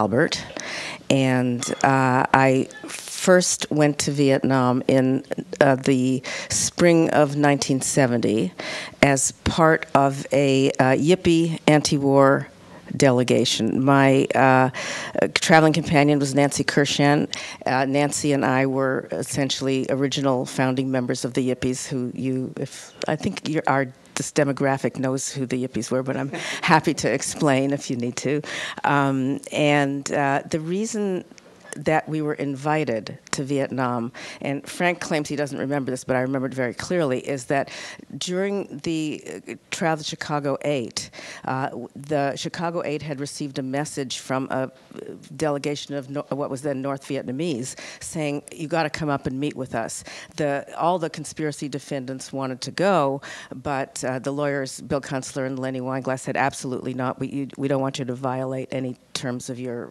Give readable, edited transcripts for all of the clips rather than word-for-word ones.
Albert, and I first went to Vietnam in the spring of 1970 as part of a Yippie anti-war delegation. My traveling companion was Nancy Kershan. Nancy and I were essentially original founding members of the Yippies, who I think this demographic knows who the Yippies were, but I'm happy to explain if you need to. The reason that we were invited to Vietnam, and Frank claims he doesn't remember this, but I remember it very clearly, is that during the trial of the Chicago 8, the Chicago 8 had received a message from a delegation of what was then North Vietnamese saying, you got to come up and meet with us. All the conspiracy defendants wanted to go, but the lawyers, Bill Kunstler and Lenny Weinglass, said, absolutely not. We don't want you to violate any terms of your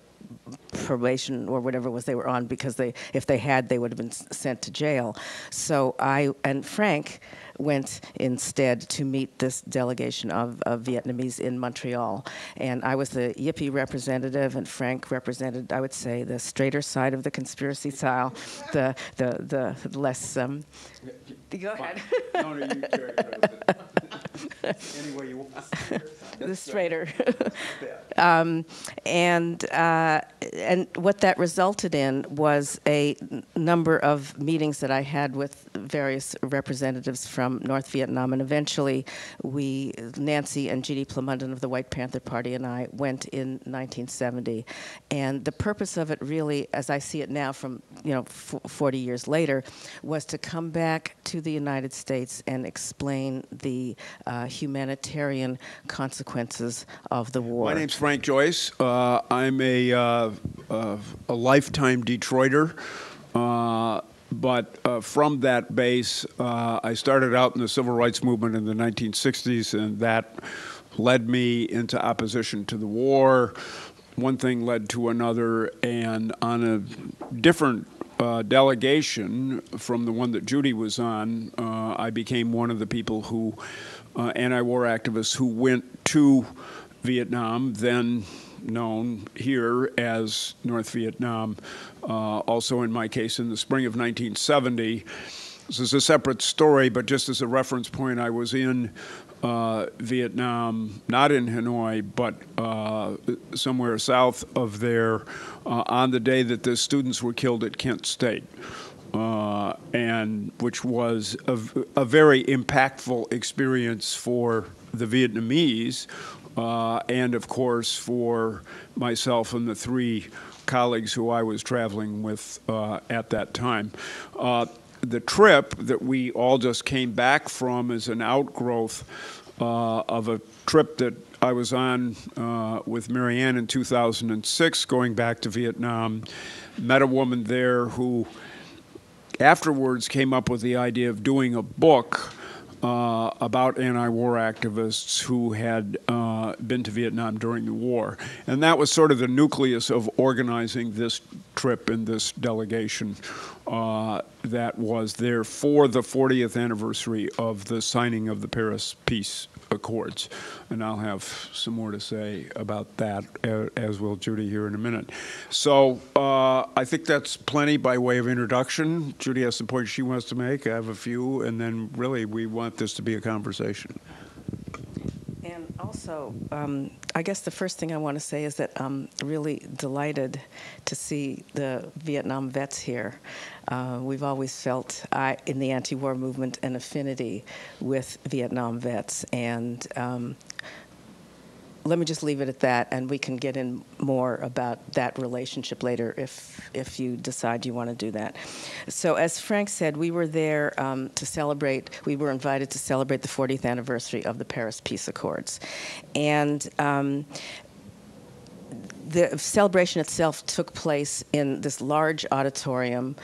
probation or whatever it was they were on, because if they had, they would have been sent to jail. So I and Frank went instead to meet this delegation of Vietnamese in Montreal. And I was the Yippie representative, and Frank represented, I would say, the straighter side of the conspiracy style, the less, go ahead. No, you carry it. Anyway, you want the straighter. And what that resulted in was a number of meetings that I had with various representatives from North Vietnam, and eventually Nancy and Judy Plumundon of the White Panther Party and I went in 1970. And the purpose of it really, as I see it now from 40 years later, was to come back to the United States and explain the humanitarian consequences of the war. My name's Frank Joyce. I'm a lifetime Detroiter, but from that base, I started out in the civil rights movement in the 1960s, and that led me into opposition to the war. One thing led to another, and on a different delegation from the one that Judy was on, I became one of the people who, anti-war activists who went to Vietnam, then known here as North Vietnam. Also in my case, in the spring of 1970, this is a separate story, but just as a reference point, I was in Vietnam, not in Hanoi, but somewhere south of there, on the day that the students were killed at Kent State, and which was a very impactful experience for the Vietnamese, and of course for myself and the three colleagues who I was traveling with at that time. The trip that we all just came back from is an outgrowth of a trip that I was on with Marianne in 2006, going back to Vietnam. Met a woman there who afterwards came up with the idea of doing a book about anti-war activists who had been to Vietnam during the war. And that was sort of the nucleus of organizing this trip and this delegation that was there for the 40th anniversary of the signing of the Paris Peace Accords. And I'll have some more to say about that, as will Judy here in a minute. So I think that's plenty by way of introduction. Judy has some points she wants to make. I have a few, and then really we want this to be a conversation. And also, I guess the first thing I want to say is that I'm really delighted to see the Vietnam vets here. We've always felt, in the anti-war movement, an affinity with Vietnam vets. And let me just leave it at that, and we can get in more about that relationship later if you decide you want to do that. So as Frank said, we were there to celebrate, we were invited to celebrate the 40th anniversary of the Paris Peace Accords. And the celebration itself took place in this large auditorium.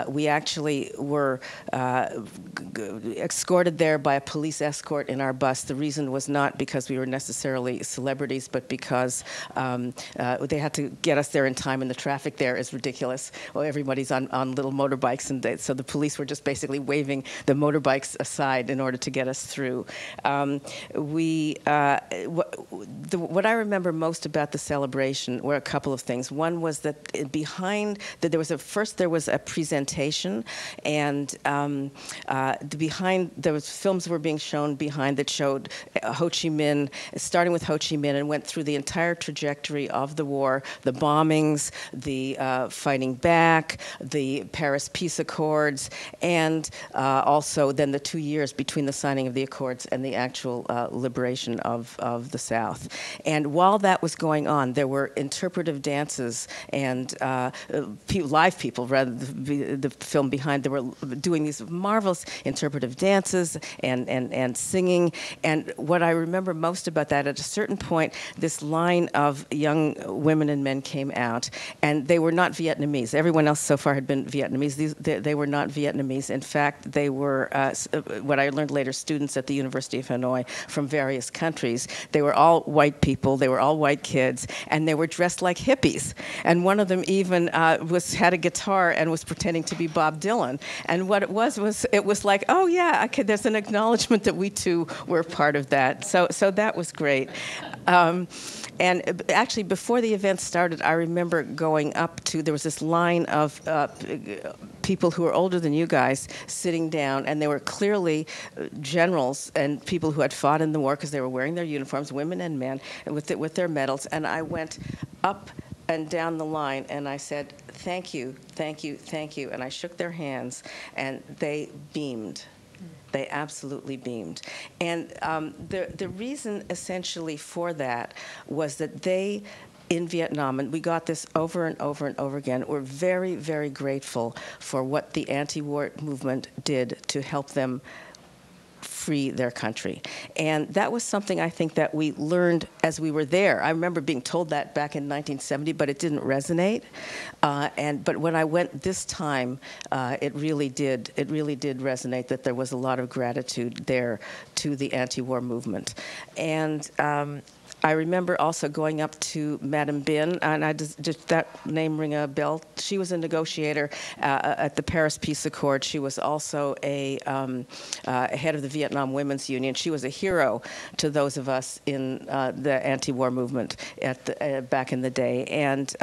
We actually were escorted there by a police escort in our bus. The reason was not because we were necessarily celebrities, but because they had to get us there in time, and the traffic there is ridiculous. Well, everybody's on little motorbikes, and so the police were just basically waving the motorbikes aside in order to get us through. What I remember most about the celebration celebration were a couple of things. One was that there was a presentation, and there was films were being shown behind that showed Ho Chi Minh, starting with Ho Chi Minh, and went through the entire trajectory of the war, the bombings, the fighting back, the Paris Peace Accords, and also then the 2 years between the signing of the Accords and the actual liberation of the South. And while that was going on, there were interpretive dances and live people, rather the film behind, they were doing these marvelous interpretive dances and singing. And what I remember most about that, at a certain point, this line of young women and men came out, and they were not Vietnamese. Everyone else so far had been Vietnamese. They were not Vietnamese. In fact, they were, what I learned later, students at the University of Hanoi from various countries. They were all white people. They were all white kids, and they were dressed like hippies. And one of them even had a guitar and was pretending to be Bob Dylan. And what it was like, oh yeah, okay, there's an acknowledgement that we too were part of that. So that was great. And actually, before the event started, I remember going up to, there was this line of people who were older than you guys sitting down, and they were clearly generals and people who had fought in the war because they were wearing their uniforms, women and men, and with their medals. And I went up and down the line, and I said, thank you, thank you, thank you. And I shook their hands, and they beamed. They absolutely beamed. And the reason essentially for that was that they, in Vietnam, and we got this over and over and over again, were very, very grateful for what the anti-war movement did to help them free their country. And that was something I think that we learned as we were there. I remember being told that back in 1970, but it didn't resonate. But when I went this time, it really did resonate, that there was a lot of gratitude there to the anti-war movement. And I remember also going up to Madame Bin, and I just that name ring a bell. She was a negotiator at the Paris Peace Accord. She was also a head of the Vietnam Women's Union. She was a hero to those of us in the anti-war movement back in the day. And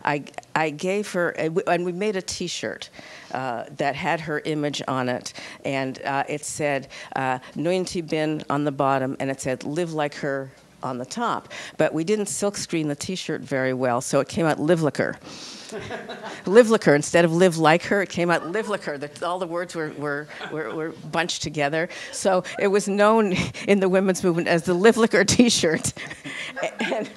I gave her, and we made a T-shirt that had her image on it, and it said Nguyen Thi Binh on the bottom, and it said "Live like her" on the top. But we didn't silkscreen the T-shirt very well, so it came out "Live like her." Live like her instead of live like her. It came out live like her. All the words were bunched together. So it was known in the women's movement as the Live like her T-shirt. And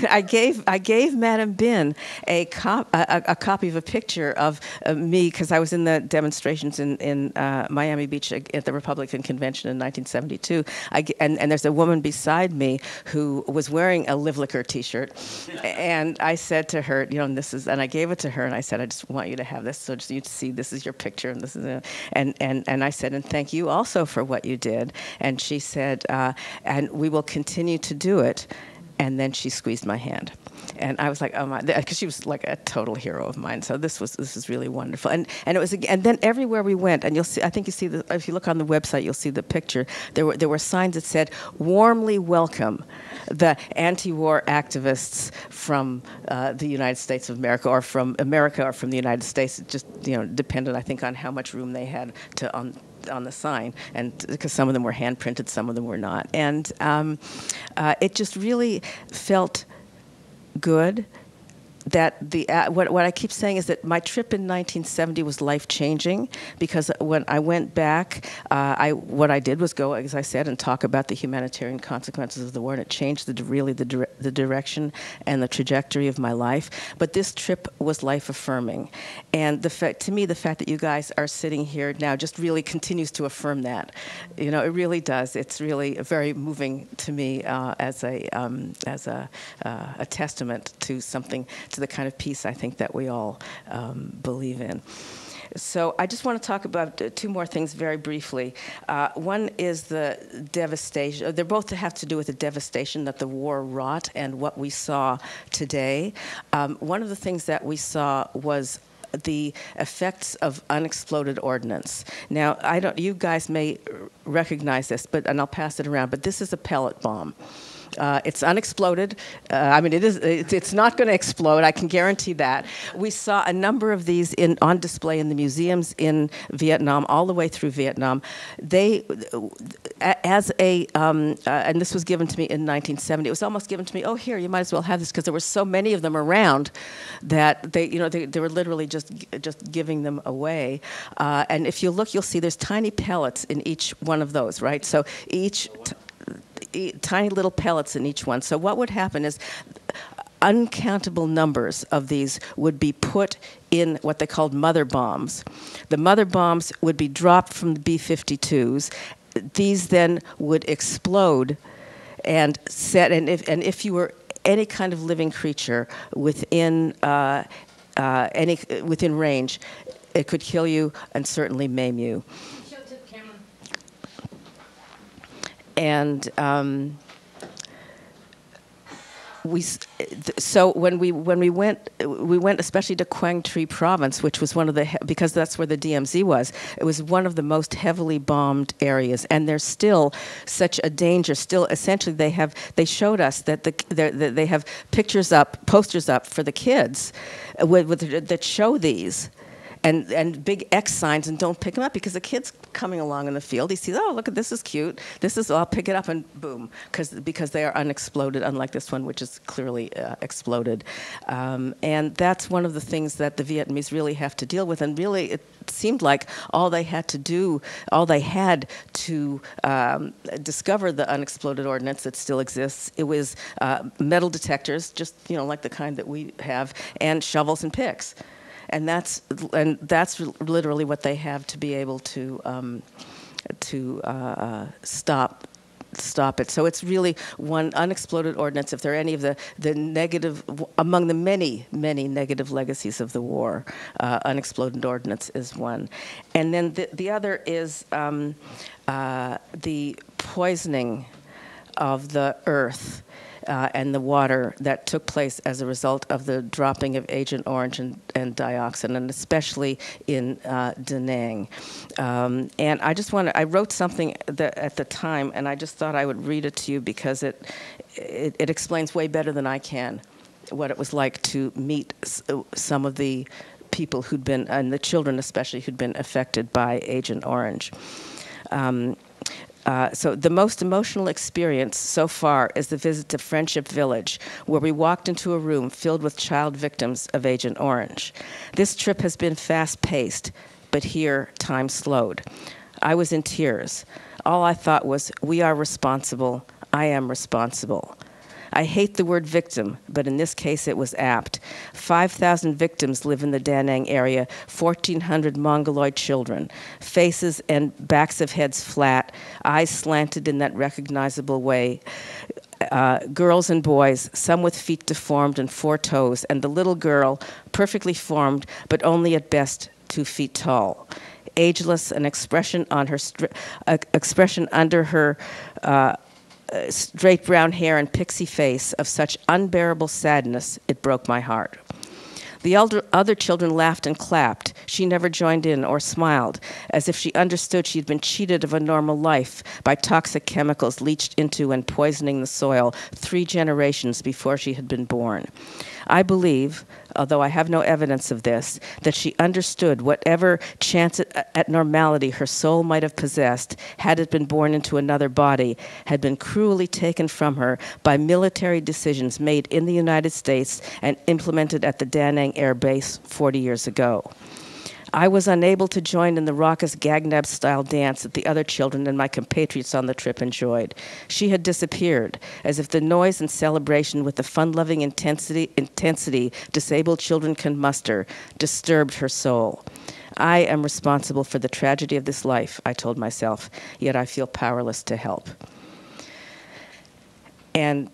I gave Madame Bin a copy of a picture of me, because I was in the demonstrations in Miami Beach at the Republican Convention in 1972. And there's a woman beside me who was wearing a Live like her T-shirt. And I said to her, and I gave it to her, and I said, I just want you to have this, so just you see this is your picture, and this is and I said, and thank you also for what you did. And she said, and we will continue to do it. And then she squeezed my hand, and I was like, oh my, because she was like a total hero of mine. So this was really wonderful, and it was, and then everywhere we went, and you'll see, I think you see if you look on the website, you'll see the picture. There were signs that said, "Warmly welcome the anti-war activists from the United States of America, or from America, or from the United States." It just depended, I think, on how much room they had on the sign, and because some of them were hand printed, some of them were not, and it just really felt good. That what I keep saying is that my trip in 1970 was life-changing, because when I went back, what I did was go, as I said, and talk about the humanitarian consequences of the war, and it changed the direction and the trajectory of my life. But this trip was life-affirming, and to me, the fact that you guys are sitting here now just really continues to affirm that. It really does. It's really very moving to me as a testament to something. To the kind of peace I think that we all believe in. So I just want to talk about two more things very briefly. One is the devastation. They both have to do with the devastation that the war wrought and what we saw today. One of the things that we saw was the effects of unexploded ordnance. Now, you guys may recognize this, and I'll pass it around, but this is a pellet bomb. It's unexploded. I mean, it's not going to explode. I can guarantee that. We saw a number of these on display in the museums in Vietnam, all the way through Vietnam. They, and this was given to me in 1970. It was almost given to me. Oh, here, you might as well have this, because there were so many of them around that they were literally just giving them away. And if you look, you'll see there's tiny pellets in each one of those, right? So tiny little pellets in each one. So what would happen is uncountable numbers of these would be put in what they called mother bombs. The mother bombs would be dropped from the B-52s. These then would explode and set. And if you were any kind of living creature within within range, it could kill you and certainly maim you. And so when we went especially to Quang Tri Province, which was one of the, because that's where the DMZ was. It was one of the most heavily bombed areas, and there's still such a danger. Still, essentially, they showed us that they have posters up for the kids that show these. And big X signs, and don't pick them up, because the kid's coming along in the field. He sees, oh, look, this is cute. I'll pick it up, and boom, because they are unexploded, unlike this one, which is clearly exploded. And that's one of the things that the Vietnamese really have to deal with. And really, it seemed like all they had to discover the unexploded ordnance that still exists, it was metal detectors, just like the kind that we have, and shovels and picks. And that's literally what they have to be able to stop it. So it's really one unexploded ordnance. If there are any of the negative, among the many negative legacies of the war, unexploded ordnance is one. And then the other is the poisoning of the earth and the water that took place as a result of the dropping of Agent Orange and dioxin, and especially in Da Nang. And I wrote something at the time, and I just thought I would read it to you, because it explains way better than I can what it was like to meet some of the people who'd been, and the children especially, who'd been affected by Agent Orange. So the most emotional experience so far is the visit to Friendship Village, where we walked into a room filled with child victims of Agent Orange. This trip has been fast-paced, but here time slowed. I was in tears. All I thought was, we are responsible. I am responsible. I hate the word victim, but in this case it was apt. 5,000 victims live in the Da Nang area, 1,400 Mongoloid children, faces and backs of heads flat, eyes slanted in that recognizable way. Girls and boys, some with feet deformed and 4 toes, and the little girl, perfectly formed, but only at best 2 feet tall. Ageless, an expression on her expression under her straight brown hair and pixie face of such unbearable sadness, it broke my heart. The other children laughed and clapped. She never joined in or smiled, as if she understood she had been cheated of a normal life by toxic chemicals leached into and poisoning the soil 3 generations before she had been born. I believe, although I have no evidence of this, that she understood whatever chance at normality her soul might have possessed, had it been born into another body, had been cruelly taken from her by military decisions made in the United States and implemented at the Da Nang Air Base 40 years ago. I was unable to join in the raucous Gagnab-style dance that the other children and my compatriots on the trip enjoyed. She had disappeared, as if the noise and celebration with the fun-loving intensity disabled children can muster disturbed her soul. I am responsible for the tragedy of this life, I told myself, yet I feel powerless to help. And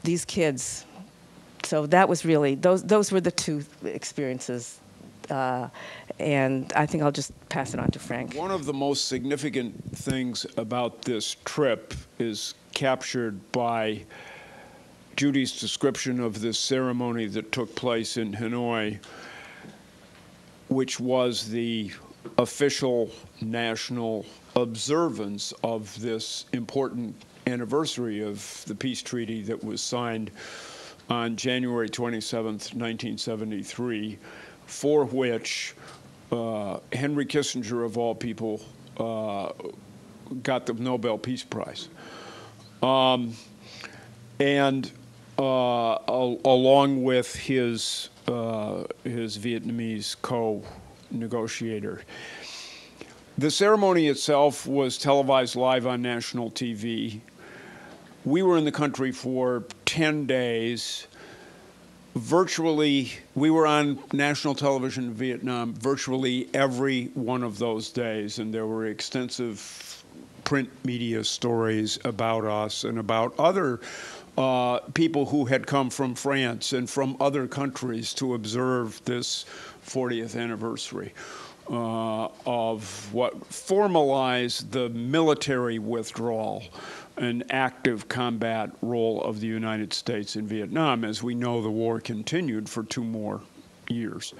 these kids, so that was really, those were the 2 experiences. And I think I'll just pass it on to Frank. One of the most significant things about this trip is captured by Judy's description of this ceremony that took place in Hanoi, which was the official national observance of this important anniversary of the peace treaty that was signed on January 27th, 1973, for which Henry Kissinger, of all people, got the Nobel Peace Prize. Along with his Vietnamese co-negotiator. The ceremony itself was televised live on national TV. We were in the country for 10 days. Virtually, we were on national television in Vietnam virtually every one of those days, and there were extensive print media stories about us and about other people who had come from France and from other countries to observe this 40th anniversary of what formalized the military withdrawal and active combat role of the United States in Vietnam. As we know, the war continued for 2 more years.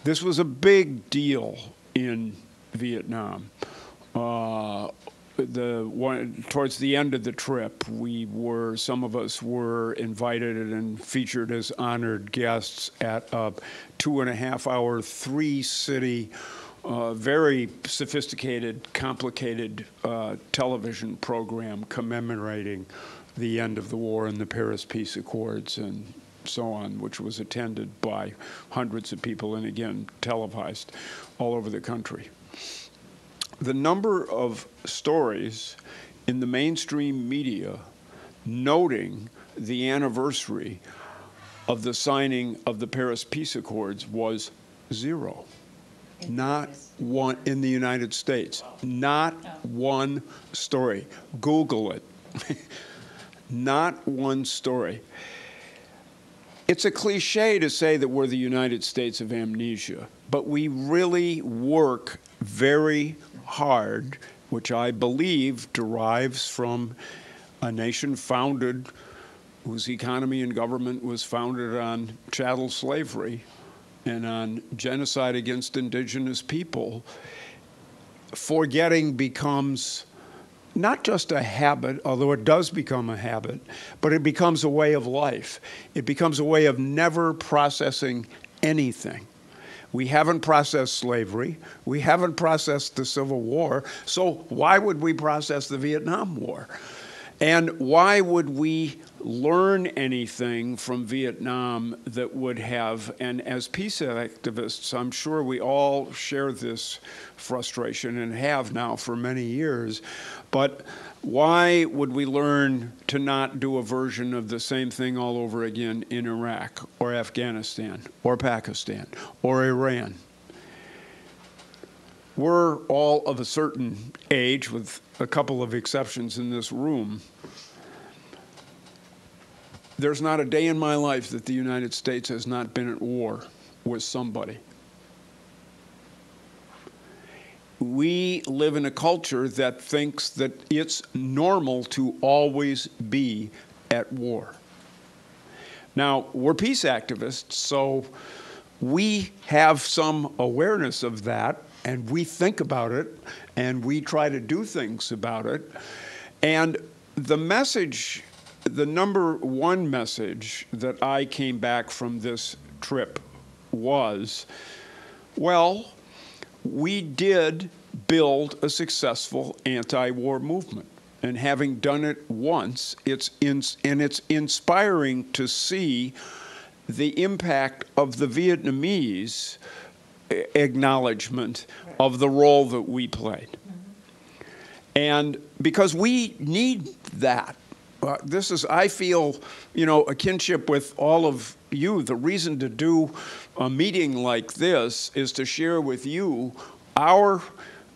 This was a big deal in Vietnam. Towards the end of the trip, some of us were invited and featured as honored guests at a 2.5-hour, 3-city, very sophisticated, complicated television program commemorating the end of the war and the Paris Peace Accords and so on, which was attended by hundreds of people and again televised all over the country. The number of stories in the mainstream media noting the anniversary of the signing of the Paris Peace Accords was 0. Not one in the United States. Not one story. Google it. Not one story. It's a cliche to say that we're the United States of amnesia, but we really work very hard, which I believe derives from a nation founded, whose economy and government was founded on chattel slavery and on genocide against indigenous people. Forgetting becomes not just a habit, although it does become a habit, but it becomes a way of life. It becomes a way of never processing anything. We haven't processed slavery. We haven't processed the Civil War. So why would we process the Vietnam War? And why would we learn anything from Vietnam that would have, and as peace activists, I'm sure we all share this frustration and have now for many years, but why would we learn to not do a version of the same thing all over again in Iraq or Afghanistan or Pakistan or Iran? We're all of a certain age, with a couple of exceptions in this room. There's not a day in my life that the United States has not been at war with somebody. We live in a culture that thinks that it's normal to always be at war. Now, we're peace activists, so we have some awareness of that, and we think about it, and we try to do things about it. And the message, the number one message that I came back from this trip was, well, we did build a successful anti-war movement. And having done it once, it's inspiring to see the impact of the Vietnamese acknowledgement of the role that we played. And because we need that. This is, I feel, a kinship with all of you. The reason to do a meeting like this is to share with you our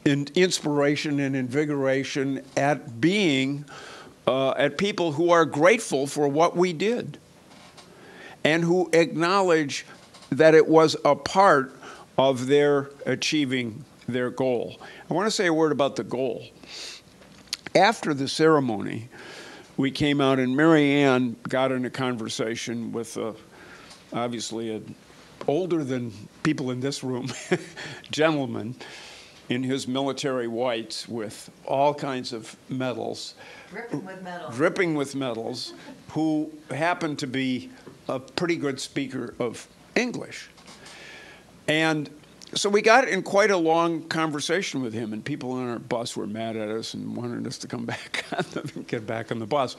inspiration and invigoration at being, at people who are grateful for what we did and who acknowledge that it was a part of their achieving their goal. I want to say a word about the goal. After the ceremony, we came out and Mary Ann got in a conversation with obviously an older than people in this room gentleman in his military whites with all kinds of medals, dripping with medals, who happened to be a pretty good speaker of English. And so we got in quite a long conversation with him, and people on our bus were mad at us and wanted us to come back get back on the bus.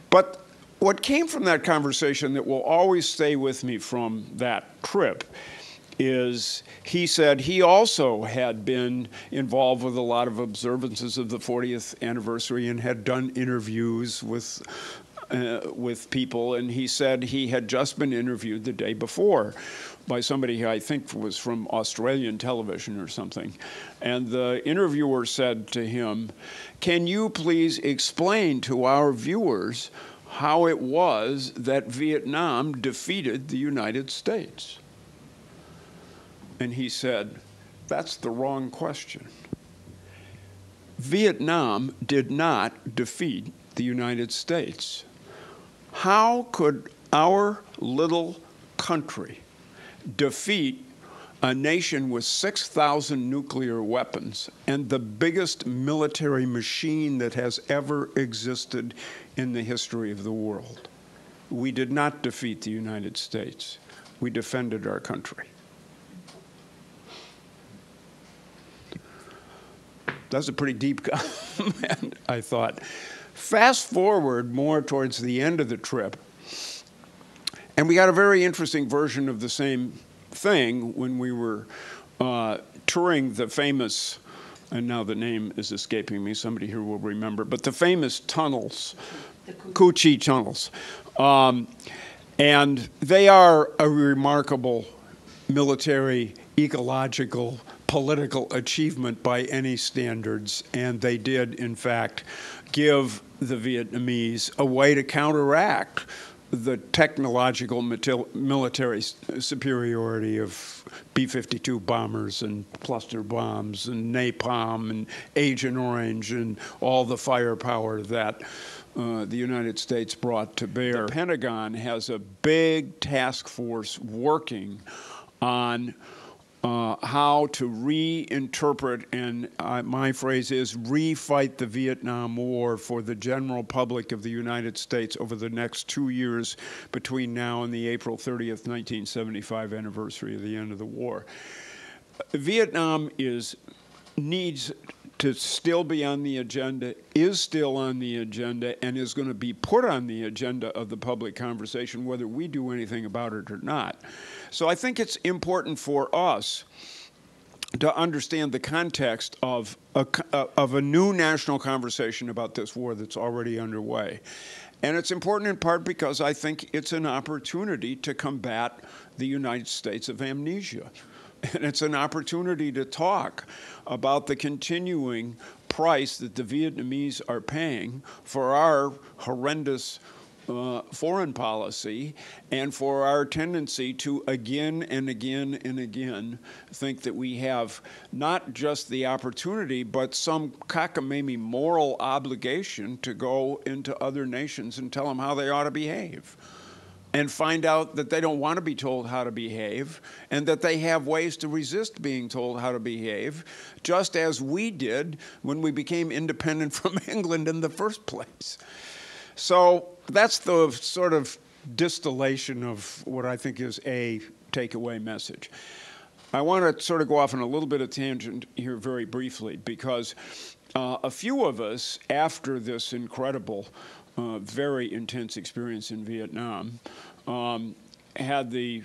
But what came from that conversation that will always stay with me from that trip is he said he also had been involved with a lot of observances of the 40th anniversary and had done interviews with people, and he said he had just been interviewed the day before by somebody who I think was from Australian television or something. And the interviewer said to him, "Can you please explain to our viewers how it was that Vietnam defeated the United States?" And he said, "That's the wrong question. Vietnam did not defeat the United States. How could our little country defeat a nation with 6,000 nuclear weapons and the biggest military machine that has ever existed in the history of the world? We did not defeat the United States. We defended our country." That's a pretty deep comment, I thought. Fast forward more towards the end of the trip, and we got a very interesting version of the same thing when we were touring the famous, and now the name is escaping me, somebody here will remember, but the famous tunnels, the Cu Chi tunnels. And they are a remarkable military, ecological, political achievement by any standards, and they did, in fact, give the Vietnamese a way to counteract the technological military superiority of B-52 bombers and cluster bombs and napalm and Agent Orange and all the firepower that the United States brought to bear. The Pentagon has a big task force working on how to reinterpret, and my phrase is refight the Vietnam War for the general public of the United States over the next 2 years between now and the April 30th, 1975 anniversary of the end of the war. Vietnam needs to still be on the agenda, is still on the agenda, and is going to be put on the agenda of the public conversation whether we do anything about it or not. So I think it's important for us to understand the context of a new national conversation about this war that's already underway. And it's important in part because I think it's an opportunity to combat the United States of amnesia. And it's an opportunity to talk about the continuing price that the Vietnamese are paying for our horrendous foreign policy and for our tendency to again and again and again think that we have not just the opportunity but some cockamamie moral obligation to go into other nations and tell them how they ought to behave, and find out that they don't want to be told how to behave, and that they have ways to resist being told how to behave, just as we did when we became independent from England in the first place. So that's the sort of distillation of what I think is a takeaway message. I want to sort of go off on a little bit of tangent here very briefly, because a few of us, after this incredible very intense experience in Vietnam, had the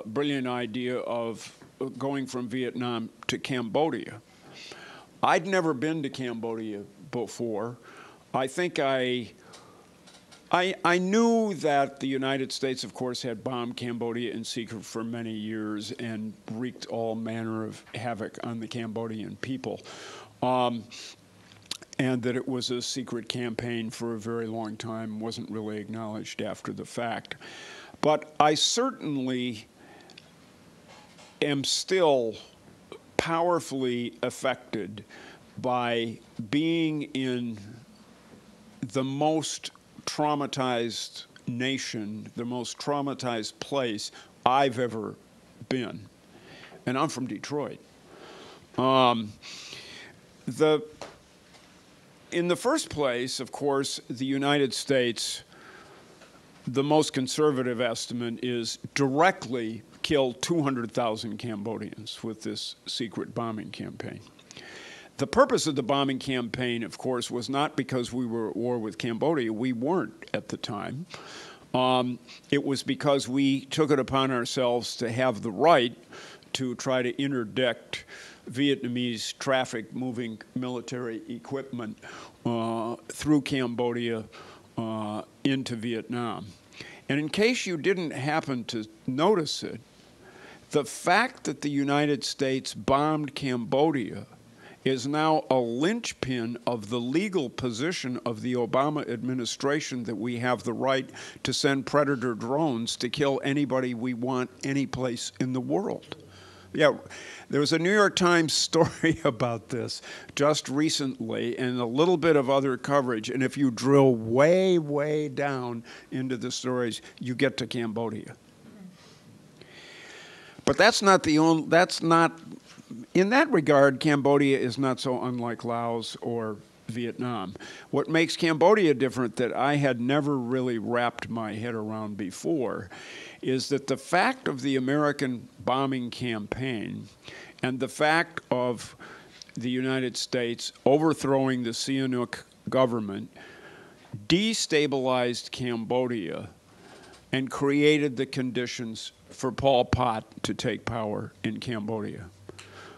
brilliant idea of going from Vietnam to Cambodia. I'd never been to Cambodia before. I think I knew that the United States, of course, had bombed Cambodia in secret for many years and wreaked all manner of havoc on the Cambodian people. And that it was a secret campaign for a very long time, wasn't really acknowledged after the fact. But I certainly am still powerfully affected by being in the most traumatized nation, the most traumatized place I've ever been. And I'm from Detroit. In the first place, of course, the United States, the most conservative estimate is directly killed 200,000 Cambodians with this secret bombing campaign. The purpose of the bombing campaign, of course, was not because we were at war with Cambodia. We weren't at the time. It was because we took it upon ourselves to have the right to try to interdict Vietnamese traffic moving military equipment through Cambodia into Vietnam. And in case you didn't happen to notice it, the fact that the United States bombed Cambodia is now a linchpin of the legal position of the Obama administration that we have the right to send predator drones to kill anybody we want any place in the world. Yeah, there was a New York Times story about this just recently and a little bit of other coverage. And if you drill way, way down into the stories, you get to Cambodia. But that's not the only, in that regard, Cambodia is not so unlike Laos or Vietnam. What makes Cambodia different that I had never really wrapped my head around before is that the fact of the American bombing campaign and the fact of the United States overthrowing the Sihanouk government destabilized Cambodia and created the conditions for Pol Pot to take power in Cambodia,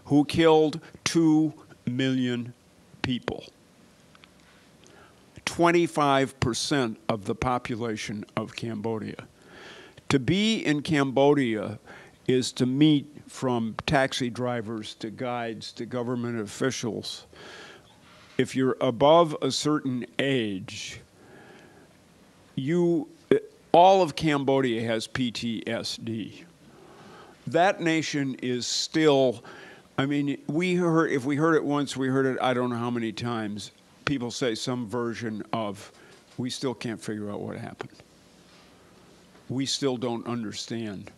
who killed 2 million people, 25% of the population of Cambodia. To be in Cambodia is to meet, from taxi drivers to guides to government officials, if you're above a certain age, all of Cambodia has PTSD. That nation is still, I mean, if we heard it once, we heard it I don't know how many times. People say some version of, we still can't figure out what happened. We still don't understand.